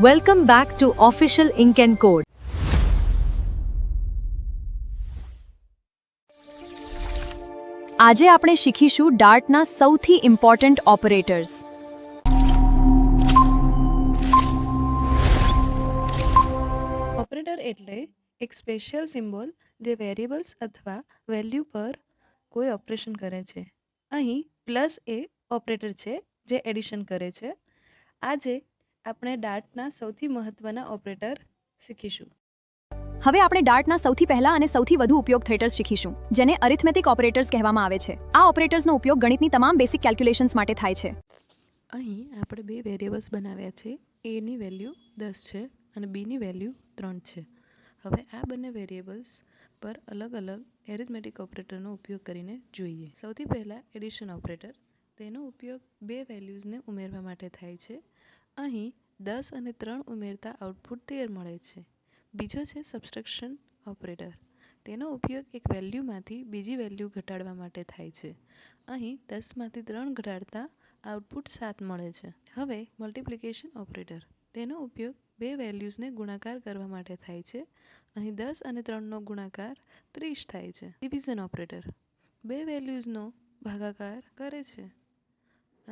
Welcome back to Official Ink and Code. આજે આપણે શીખીશું ડાર્ટના સૌથી ઇમ્પોર્ટન્ટ ઓપરેટર્સ. ઓપરેટર એટલે એક સ્પેશિયલ સિમ્બોલ જે વેરિયેબલ્સ અથવા વેલ્યુ પર કોઈ ઓપરેશન કરે છે. અહીં પ્લસ એ ઓપરેટર છે જે એડિશન કરે છે. આજે આપણે ડાર્ટના સૌથી મહત્વના ઓપરેટર શીખીશું. હવે આપણે ડાર્ટના સૌથી પહેલા અને સૌથી વધુ ઉપયોગ થેટર્સ શીખીશું, જેને અરિથમેટિક ઓપરેટર્સ કહેવામાં આવે છે. આ ઓપરેટર્સનો ઉપયોગ ગણિતની તમામ બેસિક કેલ્ક્યુલેશન્સ માટે થાય છે. અહીં આપણે બે વેરિયેબલ્સ બનાવ્યા છે. એની વેલ્યુ 10 છે અને બીની વેલ્યુ 3 છે. હવે આ બંને વેરિયેબલ્સ પર અલગ અલગ એરિથમેટિક ઓપરેટરનો ઉપયોગ કરીને જોઈએ. સૌથી પહેલાં એડિશન ઓપરેટર. તેનો ઉપયોગ બે વેલ્યુઝને ઉમેરવા માટે થાય છે. અહીં 10 અને 3 ઉમેરતા આઉટપુટ 13 મળે છે. બીજો છે સબટ્રેક્શન ઓપરેટર. તેનો ઉપયોગ એક વેલ્યુમાંથી બીજી વેલ્યુ ઘટાડવા માટે થાય છે. અહીં 10માંથી 3 ઘટાડતા આઉટપુટ 7 મળે છે. હવે મલ્ટિપ્લિકેશન ઓપરેટર. તેનો ઉપયોગ બે વેલ્યુઝને ગુણાકાર કરવા માટે થાય છે. અહીં 10 અને 3નો ગુણાકાર 30 થાય છે. Division operator. બે વેલ્યુઝનો ભાગાકાર કરે છે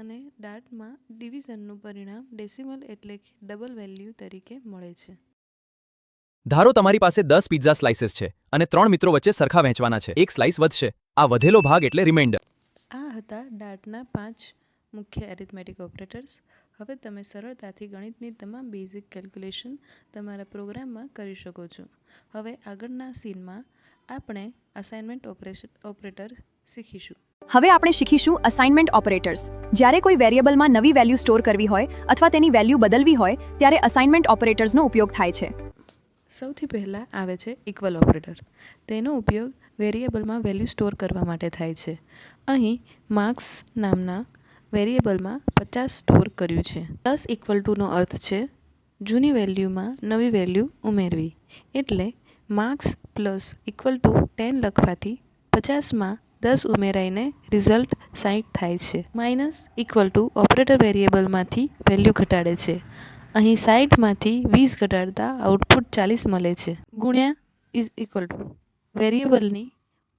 અને ડાર્ટમાં ડિવિઝનનું પરિણામ ડેસિમલ એટલે કે ડબલ વેલ્યુ તરીકે મળે છે. ધારો તમારી પાસે 10 પિઝા સ્લાઇસીસ છે અને 3 મિત્રો વચ્ચે સરખા વહેંચવાના છે. એક સ્લાઇસ વધશે. આ વધેલો ભાગ એટલે રિમાઇન્ડર. આ હતા ડાર્ટના 5 મુખ્ય એરિથમેટિક ઓપરેટર્સ. હવે તમે સરળતાથી ગણિતની તમામ બેઝિક કેલ્ક્યુલેશન તમારા પ્રોગ્રામમાં કરી શકો છો. હવે આગળના સીનમાં આપણે અસાઇનમેન્ટ ઓપરેટર શીખીશું. હવે આપણે શીખીશું અસાઇનમેન્ટ ઓપરેટર્સ. જ્યારે કોઈ વેરિયેબલમાં નવી વેલ્યુ સ્ટોર કરવી હોય અથવા તેની વેલ્યુ બદલવી હોય ત્યારે અસાઇનમેન્ટ ઓપરેટર્સનો ઉપયોગ થાય છે. સૌથી પહેલાં આવે છે ઇક્વલ ઓપરેટર. તેનો ઉપયોગ વેરિયેબલમાં વેલ્યુ સ્ટોર કરવા માટે થાય છે. અહીં માર્ક્સ નામના વેરિયેબલમાં 50 સ્ટોર કર્યું છે. પ્લસ ઇક્વલ ટુનો અર્થ છે જૂની વેલ્યુમાં નવી વેલ્યુ ઉમેરવી. એટલે માર્ક્સ પ્લસ ઇક્વલ ટુ 10 લખવાથી 50માં 10 ઉમેરાઈને રિઝલ્ટ 60 થાય છે. માઇનસ ઇક્વલ ટુ ઓપરેટર વેરિયેબલમાંથી વેલ્યુ ઘટાડે છે. અહીં 60માંથી 20 ઘટાડતા આઉટપુટ 40 મળે છે. ગુણ્યા ઇઝ ઇક્વલ ટુ વેરિયેબલની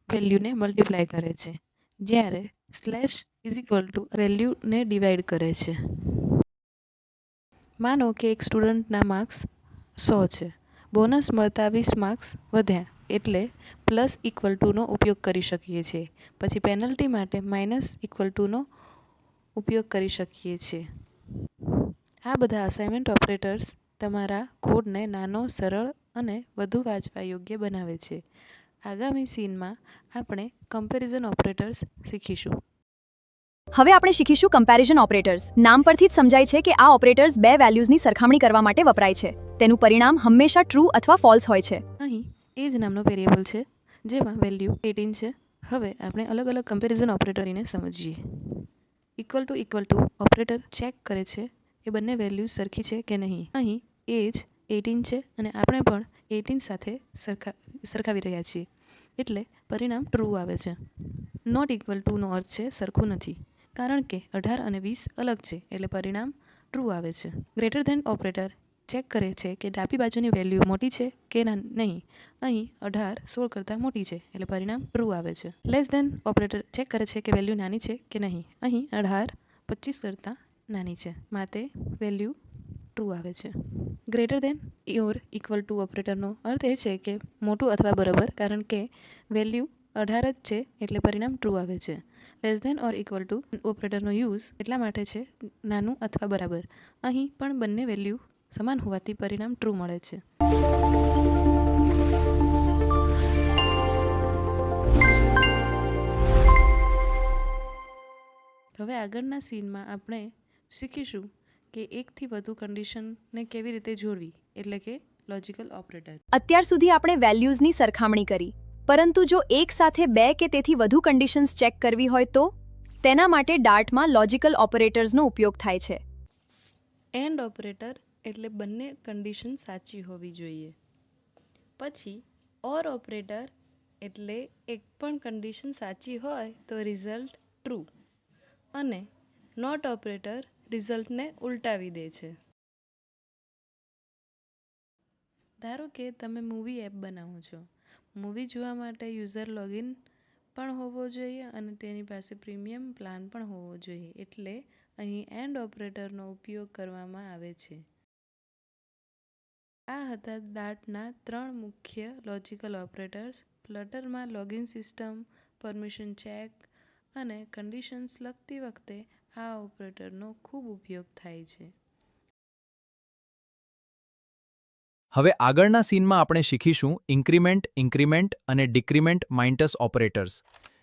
વેલ્યુને મલ્ટીપ્લાય કરે છે. જ્યારે સ્લેશ ઇઝ ઇક્વલ ટુ વેલ્યુને ડિવાઈડ કરે છે. માનો કે એક સ્ટુડન્ટના માર્ક્સ 100 છે. બોનસ મળતા 20 માર્ક્સ વધ્યા એટલે પ્લસ ઇક્વલ ટુનો ઉપયોગ કરી શકીએ છીએ. પછી પેનલ્ટી માટે માઇનસ ઇક્વલ ટુનો ઉપયોગ કરી શકીએ છીએ. આ બધા અસાઇનમેન્ટ ઓપરેટર્સ તમારા કોડને નાનો, સરળ અને વધુ વાંચવા યોગ્ય બનાવે છે. આગામી સીનમાં આપણે કમ્પેરિઝન ઓપરેટર્સ શીખીશું. હવે આપણે શીખીશું કમ્પેરિઝન ઓપરેટર્સ. નામ પરથી જ સમજાય છે કે આ ઓપરેટર્સ બે વેલ્યુઝની સરખામણી કરવા માટે વપરાય છે. તેનું પરિણામ હંમેશા ટ્રુ અથવા ફોલ્સ હોય છે. અહીં એજ નામનો વેરિયેબલ છે જેમાં વેલ્યુ 18 છે. હવે આપણે અલગ અલગ કમ્પેરિઝન ઓપરેટરને સમજીએ. ઇક્વલ ટુ ઓપરેટર ચેક કરે છે કે બંને વેલ્યુ સરખી છે કે નહીં. અહીં એજ 18 છે અને આપણે પણ 18 સાથે સરખાવી રહ્યા છીએ એટલે પરિણામ ટ્રુ આવે છે. નોટ ઇક્વલ ટુનો અર્થ છે સરખું નથી, કારણ કે 18 અને 20 અલગ છે એટલે પરિણામ ટ્રુ આવે છે. ગ્રેટર ધેન ઓપરેટર ચેક કરે છે કે ડાબી બાજુની વેલ્યુ મોટી છે કે નહીં. અહીં 18 16 કરતાં મોટી છે એટલે પરિણામ ટ્રુ આવે છે. લેસ ધેન ઓપરેટર ચેક કરે છે કે વેલ્યુ નાની છે કે નહીં. અહીં 18 25 કરતાં નાની છે માટે વેલ્યુ ટ્રુ આવે છે. Greater than or equal to ઓપરેટરનો અર્થ એ છે કે મોટું અથવા બરાબર, કારણ કે વેલ્યુ 18 જ છે એટલે પરિણામ ટ્રુ આવે છે. Less than or equal to ઓપરેટરનો યુઝ એટલા માટે છે નાનું અથવા બરાબર. અહીં પણ બંને વેલ્યુ સમાન હોવાથી પરિણામ ટ્રુ મળે છે. હવે આગળના સીનમાં આપણે શીખીશું કે એકથી વધુ કન્ડિશનને કેવી રીતે જોડવી, એટલે કે લોજિકલ ઓપરેટર. અત્યાર સુધી આપણે વેલ્યુઝની સરખામણી કરી, પરંતુ જો એક સાથે બે કે તેથી વધુ કન્ડિશન્સ ચેક કરવી હોય તો તેના માટે ડાર્ટમાં લોજિકલ ઓપરેટર્સનો ઉપયોગ થાય છે. એન્ડ ઓપરેટર એટલે બંને કન્ડિશન સાચી હોવી જોઈએ. પછી ઓર ઓપરેટર એટલે એક પણ કન્ડિશન સાચી હોય તો રિઝલ્ટ ટ્રુ, અને નોટ ઓપરેટર રિઝલ્ટને ઉલટાવી દે છે. ધારો કે તમે મૂવી એપ બનાવો છો. મૂવી જોવા માટે યુઝર લોગિન પણ હોવો જોઈએ અને તેની પાસે પ્રીમિયમ પ્લાન પણ હોવો જોઈએ. એટલે અહીં એન્ડ ઓપરેટરનો ઉપયોગ કરવામાં આવે છે. આ હતા ડાર્ટના 3 મુખ્ય લોજિકલ ઓપરેટર્સ. ફ્લટરમાં લોગિન સિસ્ટમ, પરમિશન ચેક અને કન્ડિશન્સ લખતી વખતે આ ઓપરેટરનો ખૂબ ઉપયોગ થાય છે. હવે આગળના સીનમાં આપણે શીખીશું ઇન્ક્રીમેન્ટ અને ડિક્રીમેન્ટ માઇન્ટસ ઓપરેટર્સ,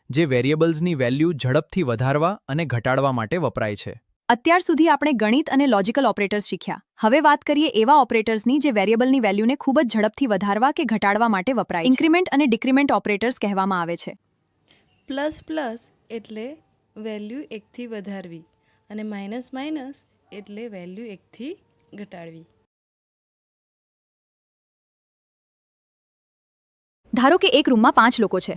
જે વેરિયેબલ્સની વેલ્યુ ઝડપથી વધારવા અને ઘટાડવા માટે વપરાય છે. અત્યાર સુધી આપણે ગણિત અને લોજિકલ ઓપરેટર્સ શીખ્યા. હવે વાત કરીએ એવા ઓપરેટર્સની જે વેરિયેબલની વેલ્યુને ખૂબ જ ઝડપથી વધારવા કે ઘટાડવા માટે વપરાય છે. ઇન્ક્રીમેન્ટ અને ડિક્રીમેન્ટ ઓપરેટર્સ કહેવામાં આવે છે. પ્લસ પ્લસ એટલે વેલ્યુ 1થી વધારવી અને માઇનસ માઇનસ એટલે વેલ્યુ 1થી ઘટાડવી. ધારો કે એક રૂમમાં 5 લોકો છે.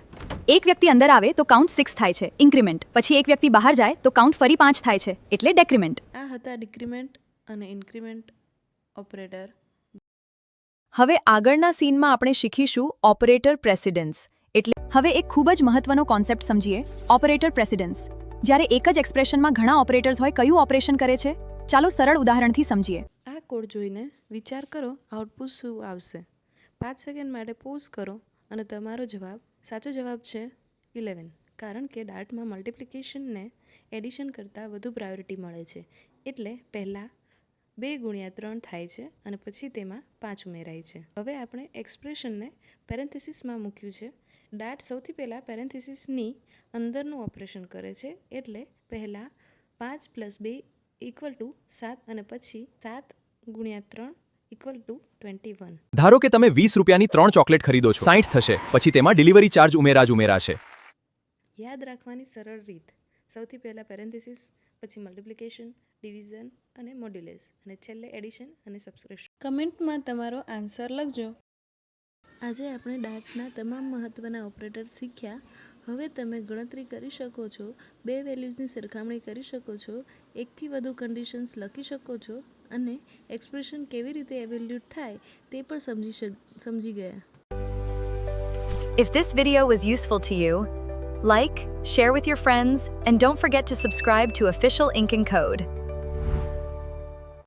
એક વ્યક્તિ અંદર આવે તો કાઉન્ટ 6 થાય છે, ઇન્ક્રીમેન્ટ. પછી એક વ્યક્તિ બહાર જાય તો કાઉન્ટ ફરી 5 થાય છે, એટલે ડેક્રીમેન્ટ. આ હતા ડિક્રીમેન્ટ અને ઇન્ક્રીમેન્ટ ઓપરેટર. હવે આગળના સીનમાં આપણે શીખીશું ઓપરેટર પ્રેસિડન્સ. એટલે હવે એક ખૂબ જ મહત્વનો કોન્સેપ્ટ સમજીએ, ઓપરેટર પ્રેસિડન્સ. જ્યારે એક જ એક્સપ્રેશનમાં ઘણા ઓપરેટર્સ હોય, કયું ઓપરેશન કરે છે? ચાલો સરળ ઉદાહરણથી સમજીએ. આ કોડ જોઈને વિચાર કરો આઉટપુટ શું આવશે. 5 સેકન્ડ માટે પોઝ કરો અને તમારો સાચો જવાબ છે 11. કારણ કે ડાર્ટમાં મલ્ટિપ્લિકેશનને એડિશન કરતાં વધુ પ્રાયોરિટી મળે છે. એટલે પહેલાં 2 ગુણ્યા 3 થાય છે અને પછી તેમાં 5 ઉમેરાય છે. હવે આપણે એક્સપ્રેશનને પેરેન્થેસિસમાં મૂક્યું છે. ડાર્ટ સૌથી પહેલાં પેરેન્થેસિસની અંદરનું ઓપરેશન કરે છે. એટલે પહેલાં 5 + 2 = 7 અને પછી 7 ગુણ્યા 3 = 21. ધારો કે તમે 20 રૂપિયાની 3 ચોકલેટ ખરીદો છો. 60 થશે, પછી તેમાં ડિલિવરી ચાર્જ ઉમેરાશે. યાદ રાખવાની સરળ રીત: સૌથી પહેલાં પેરેન્થેસિસ, પછી મલ્ટિપ્લિકેશન, ડિવિઝન અને મોડ્યુલસ, અને છેલ્લે એડિશન અને સબટ્રેક્શન. કમેન્ટમાં તમારો આન્સર લખજો. આજે આપણે ડાર્ટના તમામ મહત્ત્વના ઓપરેટર શીખ્યા. હવે તમે ગણતરી કરી શકો છો, 2 વેલ્યુઝની સરખામણી કરી શકો છો, 1થી વધુ કન્ડિશન્સ લખી શકો છો અને એક્સપ્રેશન કેવી રીતે એવેલ્યુએટ થાય તે પણ સમજી ગયા. If this video was useful to you, like, share with your friends, and don't forget to subscribe to Official Ink and Code.